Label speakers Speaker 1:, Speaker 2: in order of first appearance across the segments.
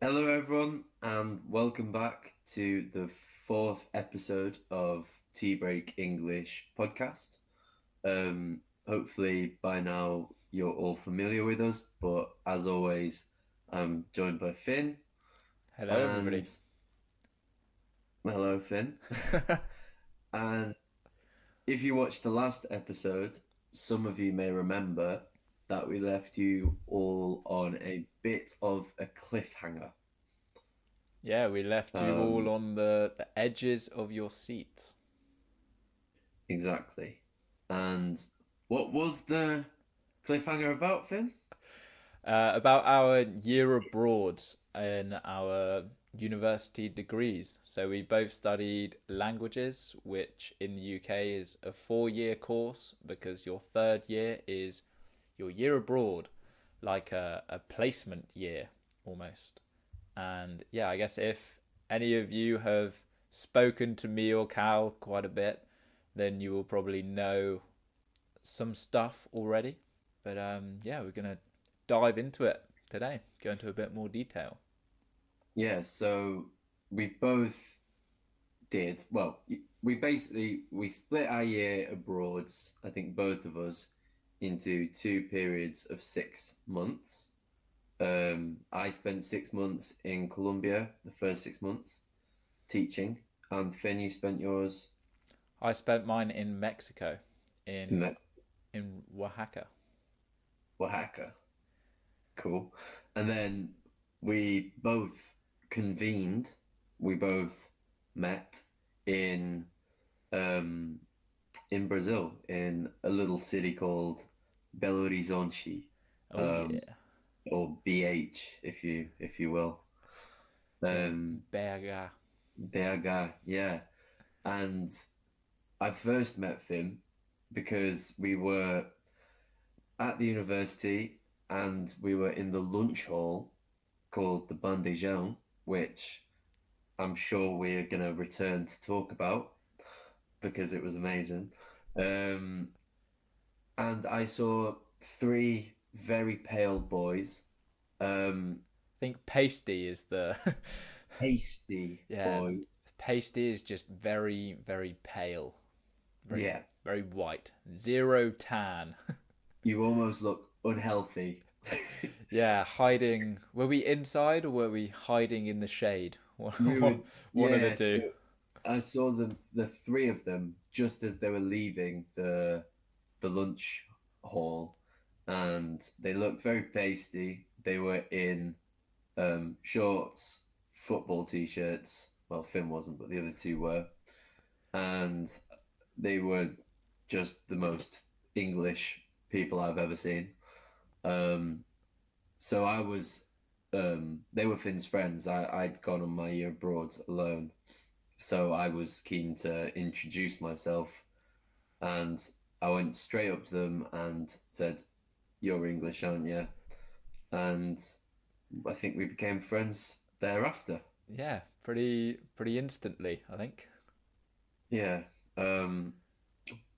Speaker 1: Hello, everyone, and welcome back to the fourth episode of Tea Break English podcast. Hopefully, by now you're all familiar with us, but as always, I'm joined by Finn.
Speaker 2: Hello, everybody.
Speaker 1: And hello, Finn. And if you watched the last episode, some of you may remember that we left you all on a bit of a cliffhanger.
Speaker 2: Yeah, we left you all
Speaker 1: Um,
Speaker 2: on the edges of your seats.
Speaker 1: Exactly. And what was the cliffhanger about, Finn?
Speaker 2: About our year abroad in our university degrees. So we both studied languages, which in the UK is a 4 year course because your third year is your year abroad, like a placement year almost. And yeah, I guess if any of you have spoken to me or Cal quite a bit, then you will probably know some stuff already. But yeah, we're gonna dive into it today, go into a bit more detail.
Speaker 1: Yeah, so we both did. Well, we split our year abroads, I think both of us, into two periods of 6 months. I spent 6 months in Colombia, the first 6 months, teaching, and Finn, you spent yours
Speaker 2: I spent mine in Mexico,
Speaker 1: in
Speaker 2: in
Speaker 1: Mexico,
Speaker 2: in Oaxaca.
Speaker 1: Oaxaca. Cool. And then we both convened, we both met in um in Brazil in a little city called Belo Horizonte,
Speaker 2: Oh
Speaker 1: um,
Speaker 2: yeah,
Speaker 1: or BH if you will.
Speaker 2: yeah,
Speaker 1: Um
Speaker 2: BH.
Speaker 1: BH, yeah. And I first met Finn because we were at the university and we were in the lunch hall called the Bandejão, which I'm sure we're going to return to talk about because it was amazing. Um, and I saw three very pale boys, um,
Speaker 2: I think pasty is the
Speaker 1: hasty
Speaker 2: yeah,
Speaker 1: boys.
Speaker 2: pasty is just very pale, very
Speaker 1: Yeah,
Speaker 2: very white, zero tan.
Speaker 1: you almost look unhealthy.
Speaker 2: Yeah, hiding. Were we inside or were we hiding in the shade?
Speaker 1: We would,
Speaker 2: One of the
Speaker 1: yeah.
Speaker 2: two.
Speaker 1: So I saw the three of them just as they were leaving the lunch hall, and they looked very pasty. They were in shorts, football t-shirts. Well, Finn wasn't, but the other two were, and they were just the most English people I've ever seen. Um, so I was, they were Finn's friends. I'd gone on my year abroad alone, so I was keen to introduce myself, and I went straight up to them and said, "You're English, aren't you?" And I think we became friends thereafter.
Speaker 2: Yeah, pretty instantly, I think.
Speaker 1: Yeah. Um,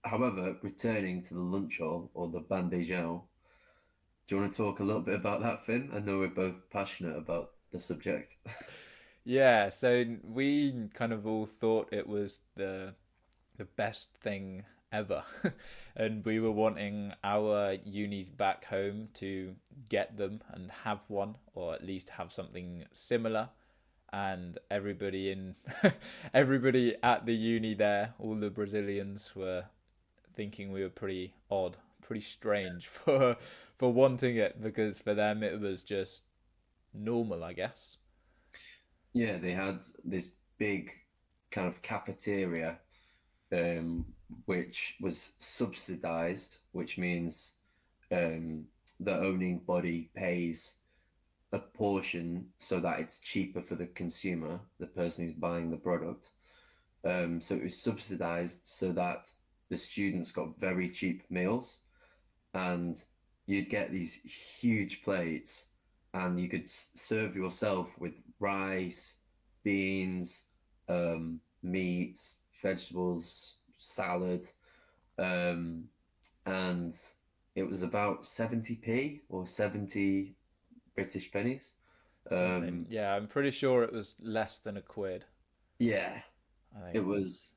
Speaker 1: However, returning to the lunch hall or the bandejão, do you want to talk a little bit about that, Finn? I know we're both passionate about the subject.
Speaker 2: Yeah, so we kind of all thought it was the best thing ever. And we were wanting our unis back home to get them and have one, or at least have something similar. And everybody in everybody at the uni there, all the Brazilians were thinking we were pretty odd, pretty strange for wanting it because for them it was just normal, I guess.
Speaker 1: Yeah, they had this big kind of cafeteria, um, which was subsidized, which means um, the owning body pays a portion so that it's cheaper for the consumer, the person who's buying the product. So it was subsidized so that the students got very cheap meals, and you'd get these huge plates, and you could serve yourself with rice, beans, meats, vegetables, salad, um, and it was about 70p or 70 British pennies.
Speaker 2: Something.
Speaker 1: Um,
Speaker 2: Yeah, I'm pretty sure it was less than a quid.
Speaker 1: yeah,
Speaker 2: I think
Speaker 1: it
Speaker 2: it was.
Speaker 1: was.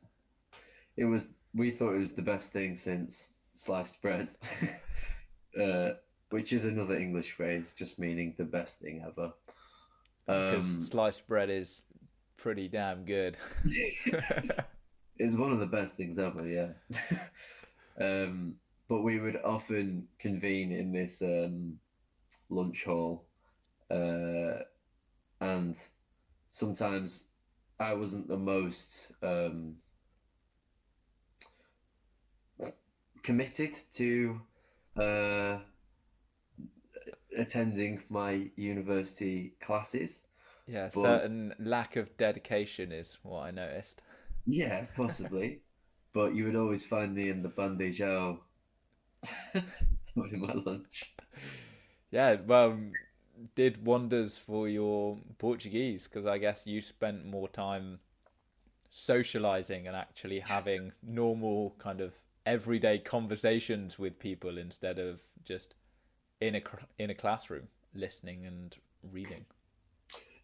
Speaker 1: It was. We thought it was the best thing since sliced bread, uh, which is another English phrase, just meaning the best thing ever.
Speaker 2: Because
Speaker 1: Um,
Speaker 2: sliced bread is pretty damn good.
Speaker 1: it's one of the best things ever. Yeah. Um, but we would often convene in this lunch hall, uh, and sometimes I wasn't the most committed to uh, attending my university classes,
Speaker 2: Yeah,
Speaker 1: but
Speaker 2: certain lack of dedication is what I noticed.
Speaker 1: yeah, possibly. But you would always find me in the bandejão having my lunch.
Speaker 2: Yeah, well, did wonders for your Portuguese because I guess you spent more time socializing and actually having normal kind of everyday conversations with people instead of just in a classroom listening and reading.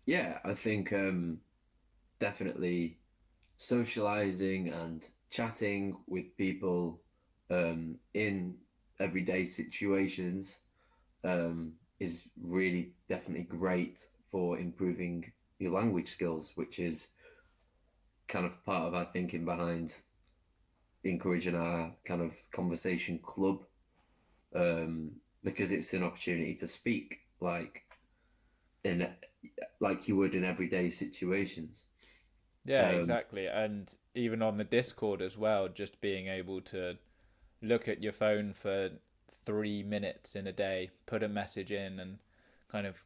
Speaker 1: Yeah, I think definitely socializing and chatting with people in everyday situations is really definitely great for improving your language skills, which is kind of part of our thinking behind encouraging our kind of conversation club, um, because it's an opportunity to speak in like you would in everyday situations.
Speaker 2: Yeah,
Speaker 1: Um,
Speaker 2: exactly. And even on the Discord as well, just being able to look at your phone for 3 minutes in a day, put a message in, and kind of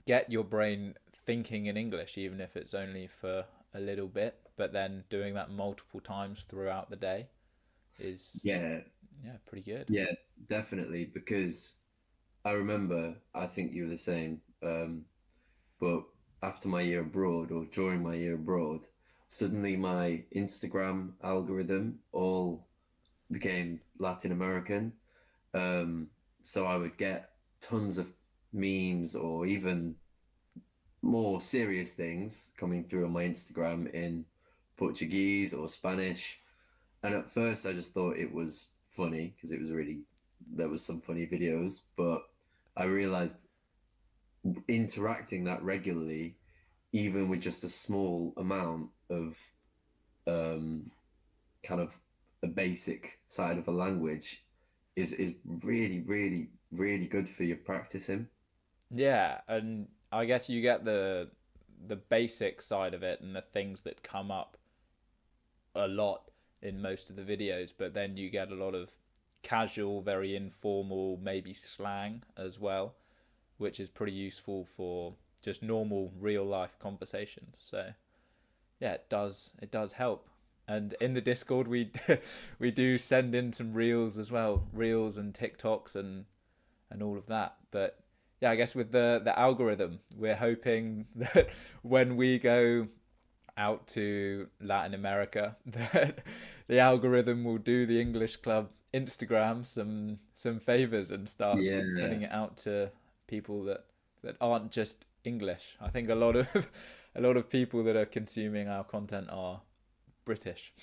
Speaker 2: get your brain thinking in English, even if it's only for a little bit. But then doing that multiple times throughout the day is,
Speaker 1: yeah,
Speaker 2: yeah, pretty good.
Speaker 1: yeah, definitely. Because I remember, I think you were the same. But after my year abroad or during my year abroad, suddenly my Instagram algorithm all became Latin American. Um, so I would get tons of memes or even more serious things coming through on my Instagram in Portuguese or Spanish. And at first, I just thought it was funny because it was really, there was some funny videos. But I realized interacting that regularly, even with just a small amount of um, kind of a basic side of a language, is really, really, really good for your practicing.
Speaker 2: Yeah, and I guess you get the basic side of it and the things that come up a lot in most of the videos, but then you get a lot of casual, very informal, maybe slang as well, which is pretty useful for just normal real life conversations. So yeah, it does help. And in the Discord, we we do send in some reels as well, reels and TikToks and all of that. But yeah, I guess with the algorithm, we're hoping that when we go out to Latin America, that the algorithm will do the English Club Instagram some favors and start
Speaker 1: Yeah,
Speaker 2: putting it out to people that aren't just English. I think a lot of a lot of people that are consuming our content are British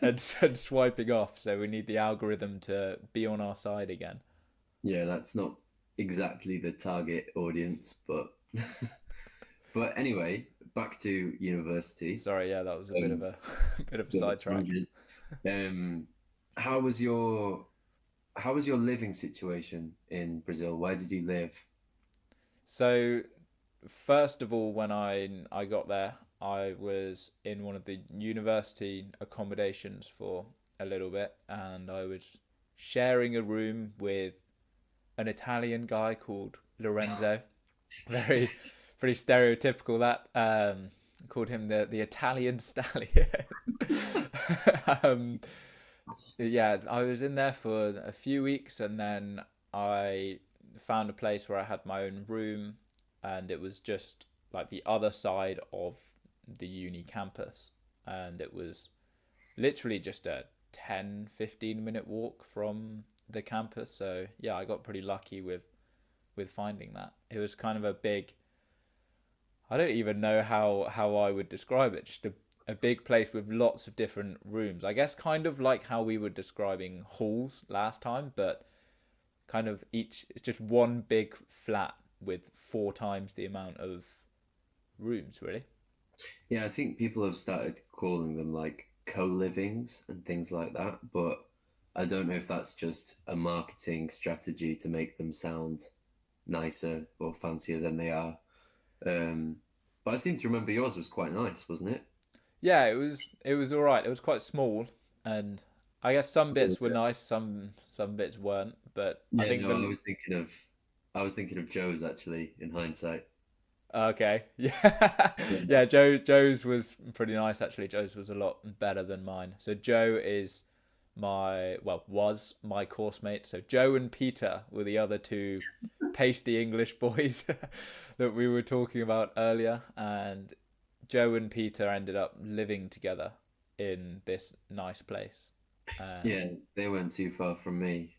Speaker 2: and swiping off. So we need the algorithm to be on our side again.
Speaker 1: yeah, that's not exactly the target audience, but but anyway, back to university.
Speaker 2: Sorry, yeah, that was a bit of
Speaker 1: Um,
Speaker 2: a bit of a
Speaker 1: bit of a
Speaker 2: sidetrack.
Speaker 1: tangent. Um, how was your living situation in Brazil? Where did you live?
Speaker 2: So first of all, when I got there, I was in one of the university accommodations for a little bit, and I was sharing a room with an Italian guy called Lorenzo. Very, pretty stereotypical. That called him the Italian stallion. um, yeah, I was in there for a few weeks, and then I found a place where I had my own room, and it was just like the other side of the uni campus, and it was literally just a 10-15 minute walk from the campus. So yeah, I got pretty lucky with finding that. It was kind of a big I don't even know how I would describe it. Just a big place with lots of different rooms. I guess kind of like how we were describing halls last time, but kind of each it's just one big flat with four times the amount of rooms, really.
Speaker 1: Yeah, I think people have started calling them like co-livings and things like that, but I don't know if that's just a marketing strategy to make them sound nicer or fancier than they are. Um, but I seem to remember yours was quite nice, wasn't it?
Speaker 2: Yeah, it was all right. It was quite small, and I guess some bits were nice, some bits weren't. But I
Speaker 1: Yeah,
Speaker 2: think
Speaker 1: no,
Speaker 2: the
Speaker 1: I was thinking of Joe's actually in hindsight.
Speaker 2: okay, yeah,
Speaker 1: Yeah.
Speaker 2: yeah. Joe's was pretty nice actually. Joe's was a lot better than mine. So Joe is was my course mate. So Joe and Peter were the other two pasty English boys that we were talking about earlier, and Joe and Peter ended up living together in this nice place. And
Speaker 1: Yeah, they weren't too far from me.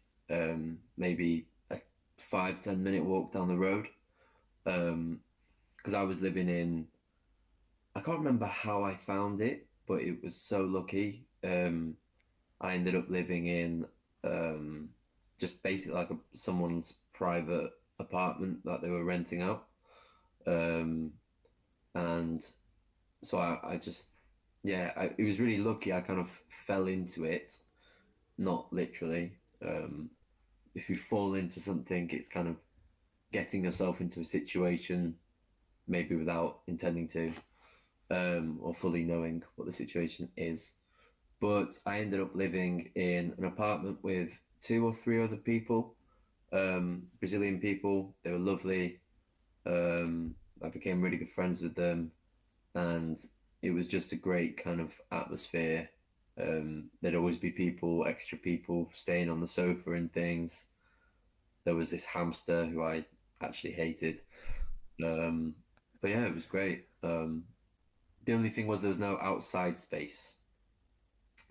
Speaker 1: Maybe a 5-10 minute walk down the road. Because I was living in, I can't remember how I found it, but it was so lucky. I ended up living in um, just basically like someone's private apartment that they were renting out. Um, and so I just, yeah, it was really lucky. I kind of fell into it, not literally. If you fall into something, it's kind of getting yourself into a situation, maybe without intending to, or fully knowing what the situation is. But I ended up living in an apartment with two or three other people, Brazilian people. They were lovely. I became really good friends with them, and it was just a great kind of atmosphere. There'd always be people, extra people, staying on the sofa and things. There was this hamster who I actually hated. Um, but yeah, it was great. The only thing was there was no outside space,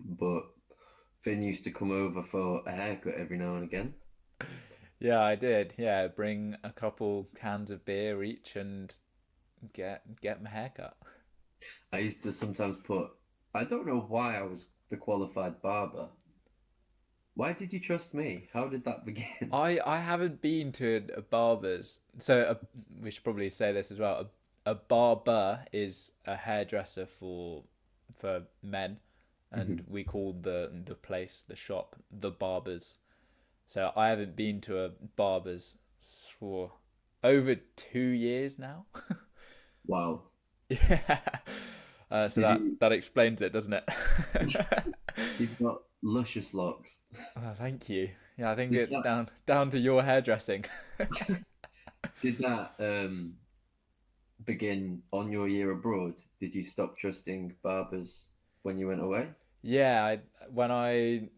Speaker 1: but Finn used to come over for a haircut every now and again.
Speaker 2: yeah, I did. Yeah, bring a couple cans of beer each and get my haircut.
Speaker 1: I used to sometimes put, I don't know why I was the qualified barber. Why did you trust me? How did that begin?
Speaker 2: I haven't been to a barber's, so we should probably say this as well. A barber is a hairdresser for men, and we call the place, the shop, the barbers. So I haven't been to a barber's for over 2 years now.
Speaker 1: Wow.
Speaker 2: Yeah. So
Speaker 1: Did
Speaker 2: that
Speaker 1: you?
Speaker 2: that explains it, doesn't it?
Speaker 1: You've got luscious locks.
Speaker 2: Oh, thank you. Yeah, I think
Speaker 1: Did
Speaker 2: it's
Speaker 1: that?
Speaker 2: down to your hairdressing.
Speaker 1: Did that begin on your year abroad? Did you stop trusting barbers when you went away?
Speaker 2: Yeah, when I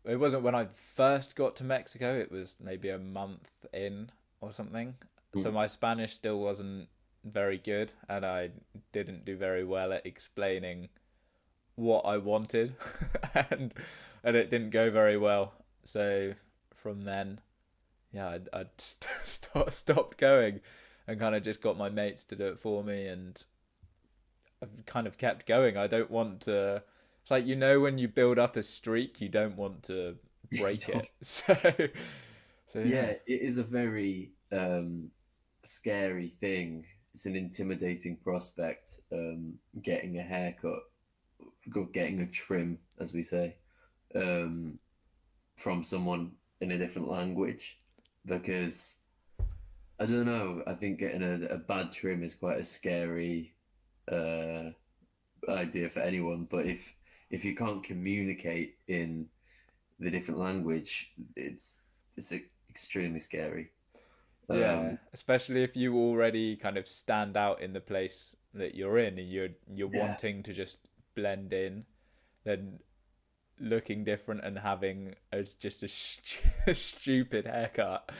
Speaker 2: it wasn't when I first got to Mexico. It was maybe a month in or something. So
Speaker 1: Mm.
Speaker 2: my Spanish still wasn't very good, and I didn't do very well at explaining what I wanted, and and it didn't go very well. So from then, yeah, I stopped going, and kind of just got my mates to do it for me, and I've kind of kept going. I don't want to. It's like when you build up a streak, you don't want to
Speaker 1: You
Speaker 2: break
Speaker 1: don't.
Speaker 2: it. So yeah,
Speaker 1: Yeah, it is a very scary thing. It's an intimidating prospect. Getting a haircut, getting a trim, as we say, um, from someone in a different language, because I don't know. I think getting a bad trim is quite a scary uh, idea for anyone. But if you can't communicate in the different language, it's extremely scary.
Speaker 2: yeah.
Speaker 1: Um,
Speaker 2: Especially if you already kind of stand out in the place that you're in, and you're
Speaker 1: yeah,
Speaker 2: wanting to just blend in, then looking different and having just a stupid haircut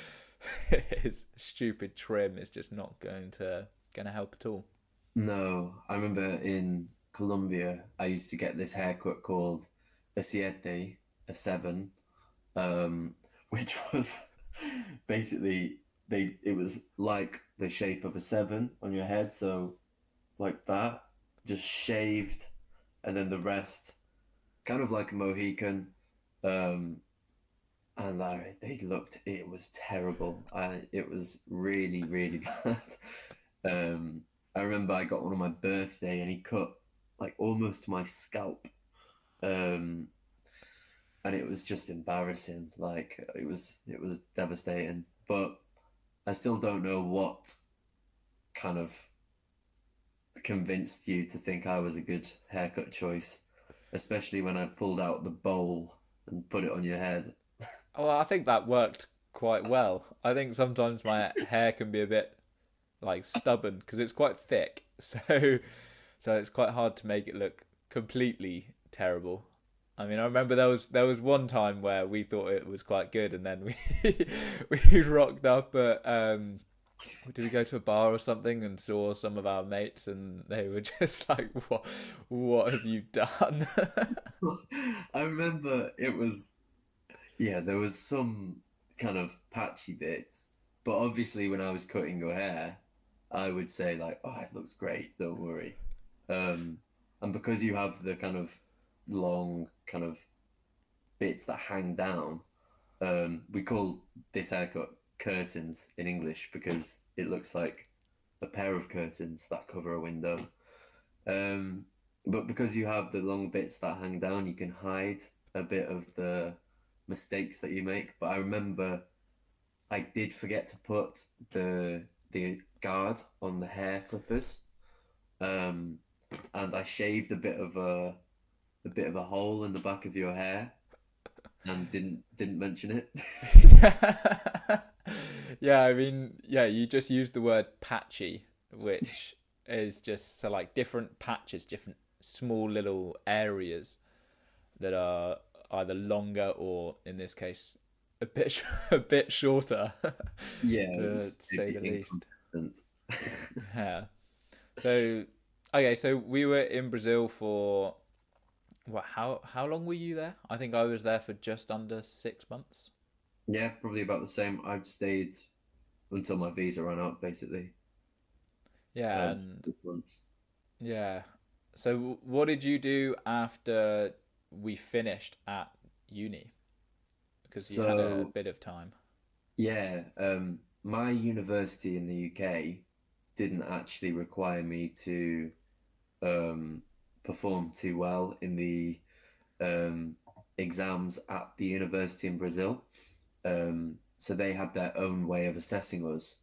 Speaker 2: is stupid trim is just not going to help at all.
Speaker 1: no, I remember in Colombia, I used to get this haircut called a siete, a seven, which was basically it was like the shape of a seven on your head, so like that, just shaved, and then the rest kind of like a Mohican. Um, and they looked, it was terrible. It was really, really bad. Um, I remember I got one on my birthday, and he cut like almost my scalp. Um, and it was just embarrassing. Like it was devastating. But I still don't know what kind of convinced you to think I was a good haircut choice, especially when I pulled out the bowl and put it on your head.
Speaker 2: Well, I think that worked quite well. I think sometimes my hair can be a bit like stubborn because it's quite thick, so it's quite hard to make it look completely terrible. I mean, I remember there was one time where we thought it was quite good, and then we we rocked up at did we go to a bar or something and saw some of our mates, and they were just like, what have you done?"
Speaker 1: I remember it was, yeah, there was some kind of patchy bits, but obviously when I was cutting your hair, I would say like, "Oh, it looks great, don't worry." Um, and because you have the kind of long kind of bits that hang down, we call this haircut curtains in English because it looks like a pair of curtains that cover a window. Um, but because you have the long bits that hang down, you can hide a bit of the mistakes that you make. But I remember I did forget to put the guard on the hair clippers, um, and I shaved a bit of a hole in the back of your hair and didn't mention it.
Speaker 2: Yeah, I mean, yeah, you just used the word patchy, which is just so like different patches, different small little areas that are either longer or, in this case, a bit a bit shorter,
Speaker 1: Yeah, it
Speaker 2: to
Speaker 1: was
Speaker 2: say
Speaker 1: maybe
Speaker 2: the least.
Speaker 1: inconsistent.
Speaker 2: Yeah. So, okay, so we were in Brazil for what? How long were you there? I think I was there for just under 6 months.
Speaker 1: Yeah, probably about the same. I've stayed until my visa ran out, basically.
Speaker 2: Yeah, and
Speaker 1: 6 months.
Speaker 2: yeah. So, what did you do after we finished at uni? Because you had a
Speaker 1: So
Speaker 2: bit of time.
Speaker 1: yeah, my university in the UK didn't actually require me to um, perform too well in the um, exams at the university in Brazil. So they had their own way of assessing us.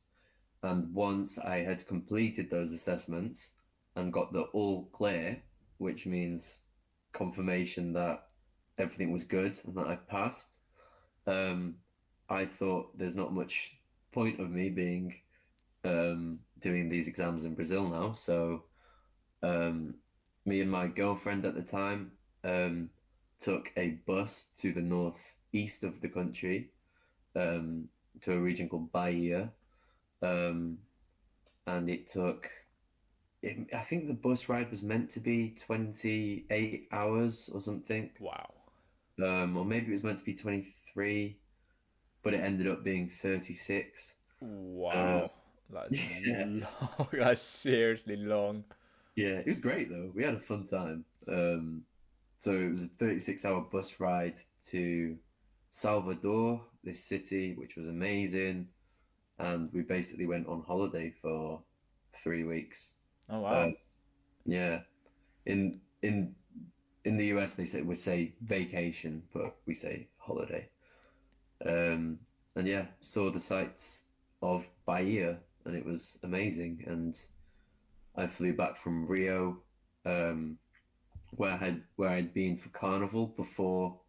Speaker 1: And once I had completed those assessments and got the all clear, which means confirmation that everything was good and that I passed, um, I thought there's not much point of me being doing these exams in Brazil now. So um, me and my girlfriend at the time um, took a bus to the northeast of the country, um, to a region called Bahia, um, and I think the bus ride was meant to be 28 hours or something,
Speaker 2: Wow.
Speaker 1: or maybe it was meant to be 23, but it ended up being 36. Uh,
Speaker 2: Wow. That's
Speaker 1: yeah,
Speaker 2: long. That's seriously long.
Speaker 1: yeah, it was great though. We had a fun time. So it was a 36-hour bus ride to Salvador, this city, which was amazing. And we basically went on holiday for 3 weeks.
Speaker 2: Oh,
Speaker 1: Uh,
Speaker 2: wow.
Speaker 1: yeah, in in in the US they would say vacation, but we say holiday. Um, and yeah, saw the sights of Bahia, and it was amazing. And I flew back from Rio, um, where I'd been for carnival before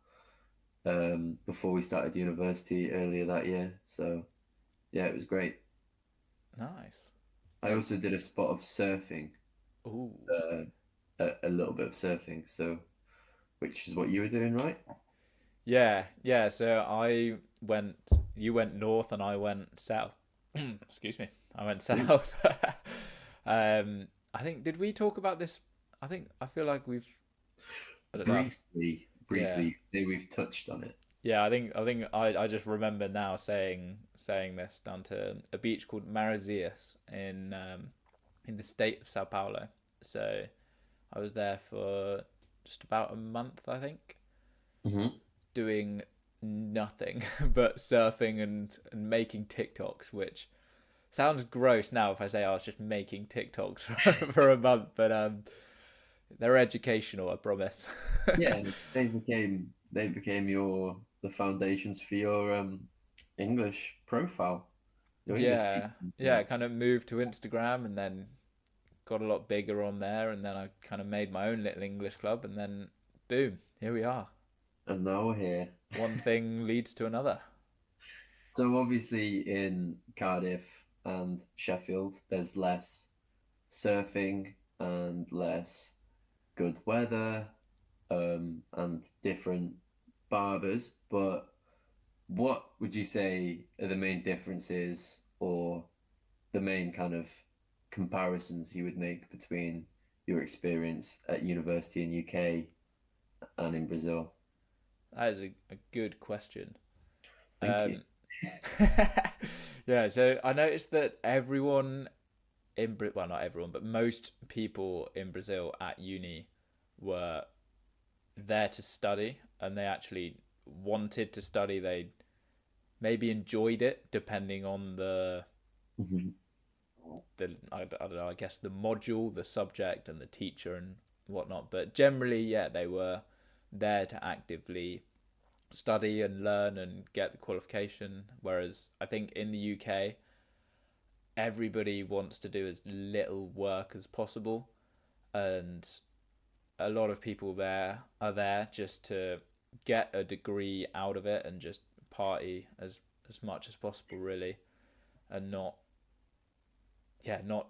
Speaker 1: we started university earlier that year. So yeah, it was great.
Speaker 2: Nice.
Speaker 1: I
Speaker 2: That,
Speaker 1: also did a spot of surfing,
Speaker 2: ooh.
Speaker 1: uh, a little bit of surfing. So which is what you were doing, right?
Speaker 2: Yeah, yeah. So you went north and I went south. Excuse me. I went
Speaker 1: Yeah.
Speaker 2: south. I think, did we talk about this? I feel like we've, I don't know.
Speaker 1: Briefly,
Speaker 2: Yeah.
Speaker 1: briefly, say we've touched on it.
Speaker 2: Yeah, I just remember now saying this down to a beach called Maresias in the state of Sao Paulo. So I was there for just about a month, I think,
Speaker 1: Hmm.
Speaker 2: doing nothing but surfing and making TikToks, which sounds gross now if I say I was just making TikToks for a month, but they're educational, I promise.
Speaker 1: Yeah, they became your the foundations for your English profile, your English
Speaker 2: Yeah,
Speaker 1: teaching
Speaker 2: yeah,
Speaker 1: profile.
Speaker 2: kind of moved to Instagram and then got a lot bigger on there, and then I kind of made my own little English club, and then boom, here we are.
Speaker 1: And now we're here.
Speaker 2: One thing leads to another.
Speaker 1: So obviously in Cardiff and Sheffield, there's less surfing and less good weather, and different barbers. But what would you say are the main differences or the main kind of comparisons you would make between your experience at university in UK and in Brazil?
Speaker 2: That is a good question.
Speaker 1: Thank you.
Speaker 2: Um, yeah, so I noticed that everyone well, not everyone, but most people in Brazil at uni were there to study, and they actually wanted to study. They maybe enjoyed it, depending on
Speaker 1: Mhm.
Speaker 2: I don't know, I guess the module, the subject, and the teacher and whatnot. But generally, yeah, they were there to actively study and learn and get the qualification. Whereas I think in the UK, everybody wants to do as little work as possible, and a lot of people there are there just to get a degree out of it and just party as much as possible, really, and not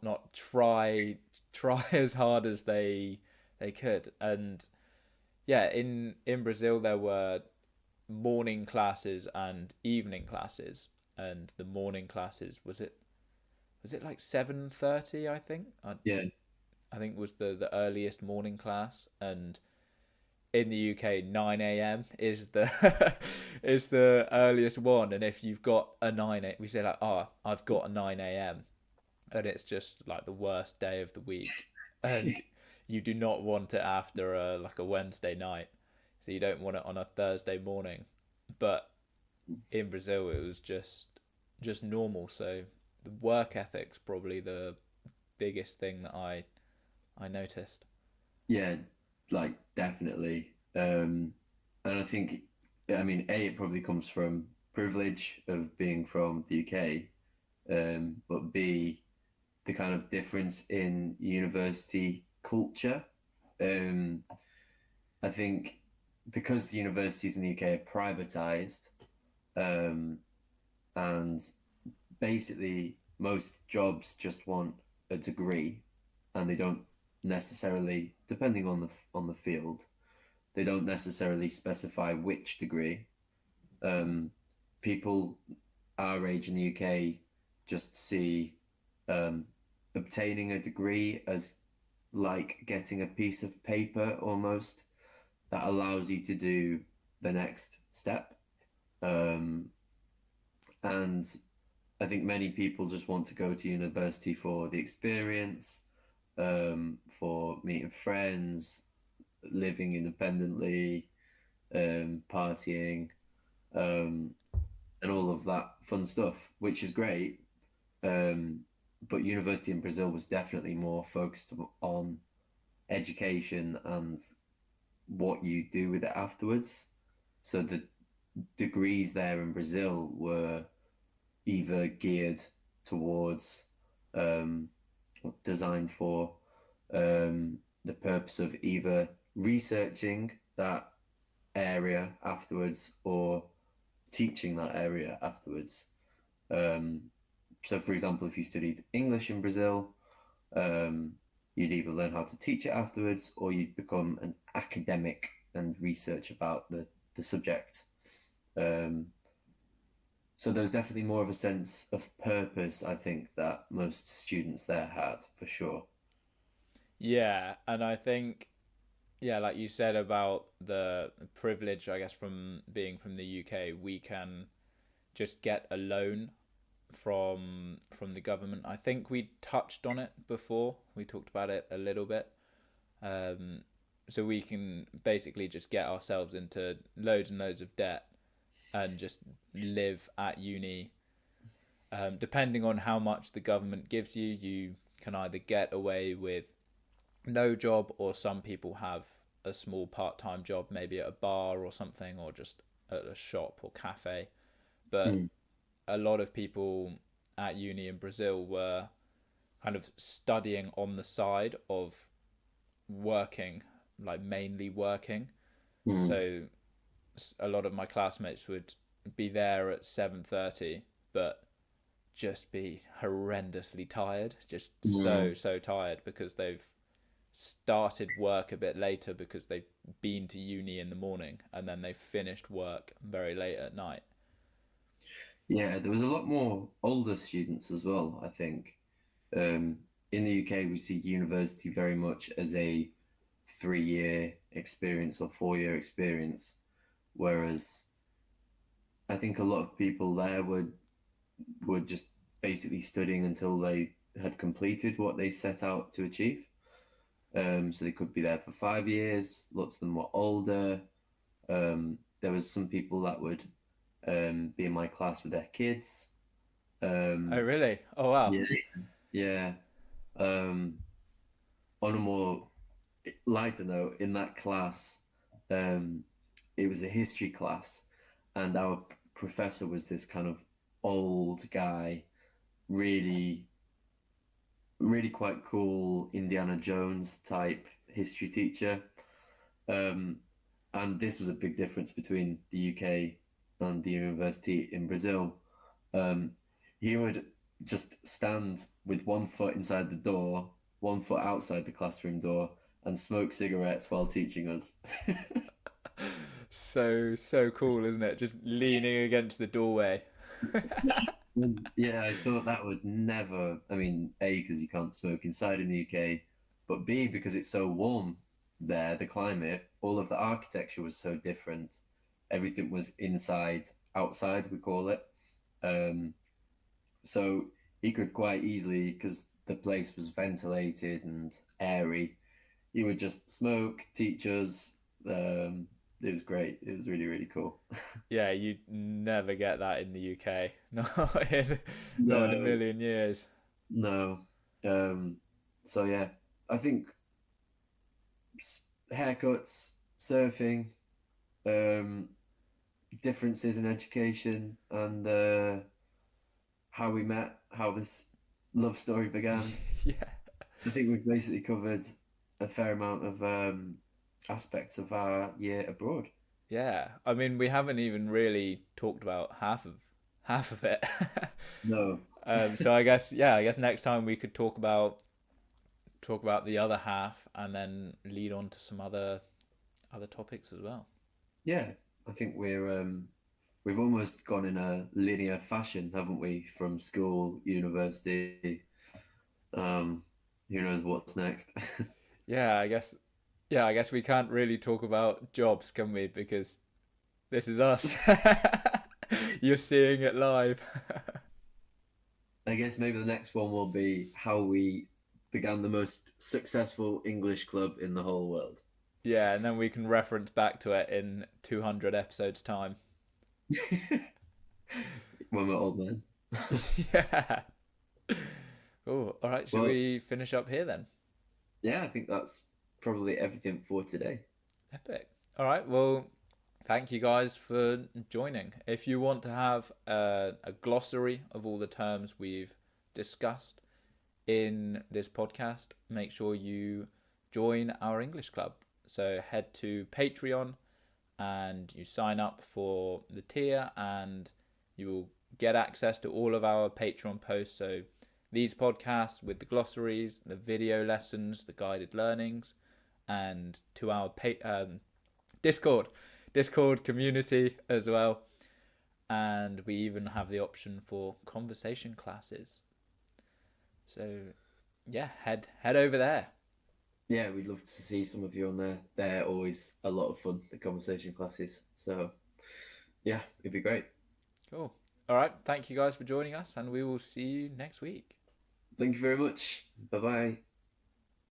Speaker 2: not try as hard as they could. And yeah, in Brazil there were morning classes and evening classes, and the morning classes was it like 7:30, I think.
Speaker 1: Yeah,
Speaker 2: I think was the earliest morning class, and in the UK 9 a.m. is the is the earliest one. And if you've got a 9 we say like, oh, I've got a 9 a.m., and it's just like the worst day of the week, and you do not want it after like a Wednesday night, so you don't want it on a Thursday morning. But in Brazil it was just normal. So the work ethic's probably the biggest thing that I noticed.
Speaker 1: yeah, like definitely. And I think, I mean, A, it probably comes from privilege of being from the UK, but B, the kind of difference in university culture. Um, I think because the universities in the UK are privatized, um, and basically most jobs just want a degree, and they don't necessarily, depending on the field, they don't necessarily specify which degree. Um, People our age in the UK just see um, obtaining a degree as like getting a piece of paper almost that allows you to do the next step. Um, and I think many people just want to go to university for the experience, for meeting friends, living independently, partying, um, and all of that fun stuff, which is great. Um, but university in Brazil was definitely more focused on education and what you do with it afterwards. So the degrees there in Brazil were either geared towards, um, designed for, the purpose of either researching that area afterwards or teaching that area afterwards. Um, so, for example, if you studied English in Brazil, um, you'd either learn how to teach it afterwards or you'd become an academic and research about the subject. Um, so there's definitely more of a sense of purpose, I think, that most students there had, for sure.
Speaker 2: Yeah, and I think yeah, like you said about the privilege, I guess, from being from the UK, we can just get a loan from the government. I think we touched on it before. We talked about it a little bit. Um, so we can basically just get ourselves into loads and loads of debt and just live at uni. Depending on how much the government gives you, you can either get away with no job, or some people have a small part-time job, maybe at a bar or something, or just at a shop or cafe. But
Speaker 1: Mm,
Speaker 2: a lot of people at uni in Brazil were kind of studying on the side of working, like mainly working.
Speaker 1: mm,
Speaker 2: So a lot of my classmates would be there at 7:30, but just be horrendously tired, just
Speaker 1: mm.
Speaker 2: so tired because they've started work a bit later because they've been to uni in the morning and then they finished work very late at night.
Speaker 1: Yeah, there was a lot more older students as well, I think. Um, in the UK, we see university very much as a 3 year experience or 4 year experience, whereas I think a lot of people there were just basically studying until they had completed what they set out to achieve. So they could be there for 5 years. Lots of them were older. There was some people that would be in my class with their kids.
Speaker 2: Oh,
Speaker 1: Um,
Speaker 2: really? Oh, wow.
Speaker 1: yeah, yeah. Um, on a more lighter note, in that class, um, it was a history class, and our professor was this kind of old guy, really, really quite cool Indiana Jones type history teacher. Um, and this was a big difference between the UK and the university in Brazil. Um, he would just stand with 1 foot inside the door, 1 foot outside the classroom door, and smoke cigarettes while teaching us.
Speaker 2: So cool, isn't it? Just leaning against the doorway.
Speaker 1: Yeah, I thought that would never. I mean, A, because you can't smoke inside in the UK, but B, because it's so warm there, the climate, all of the architecture was so different. Everything was inside, outside, we call it. Um, so he could quite easily, because the place was ventilated and airy, he would just smoke, teach us. It was great. It was really, really cool.
Speaker 2: Yeah, you'd never get that in the UK. Not in a
Speaker 1: No,
Speaker 2: million years.
Speaker 1: no. Um, so yeah, I think haircuts, surfing, um, differences in education, and how we met, how this love story began.
Speaker 2: Yeah.
Speaker 1: I think we've basically covered a fair amount of aspects of our year abroad.
Speaker 2: Yeah. I mean, we haven't even really talked about half of it.
Speaker 1: No,
Speaker 2: So I guess, yeah, I guess next time we could talk about the other half and then lead on to some other topics as well.
Speaker 1: yeah, I think we've almost gone in a linear fashion, haven't we? From school, university. Um, who knows what's next?
Speaker 2: Yeah, I guess. Yeah, I guess we can't really talk about jobs, can we? Because this is us. You're seeing it live.
Speaker 1: I guess maybe the next one will be how we began the most successful English club in the whole world.
Speaker 2: Yeah, and then we can reference back to it in 200 episodes time.
Speaker 1: When we're old men.
Speaker 2: Yeah. Oh, all right. Should
Speaker 1: Well,
Speaker 2: we finish up here then?
Speaker 1: yeah, I think that's probably everything for today.
Speaker 2: Epic. All right. Well, thank you guys for joining. If you want to have a glossary of all the terms we've discussed in this podcast, make sure you join our English club. So head to Patreon and you sign up for the tier, and you will get access to all of our Patreon posts. So these podcasts with the glossaries, the video lessons, the guided learnings, and to our Discord, Discord community as well. And we even have the option for conversation classes. So yeah, head over there.
Speaker 1: Yeah, we'd love to see some of you on there. They're always a lot of fun, the conversation classes. So yeah, it'd be great.
Speaker 2: Cool. All right. Thank you guys for joining us, and we will see you next week.
Speaker 1: Thank you very much. Bye bye.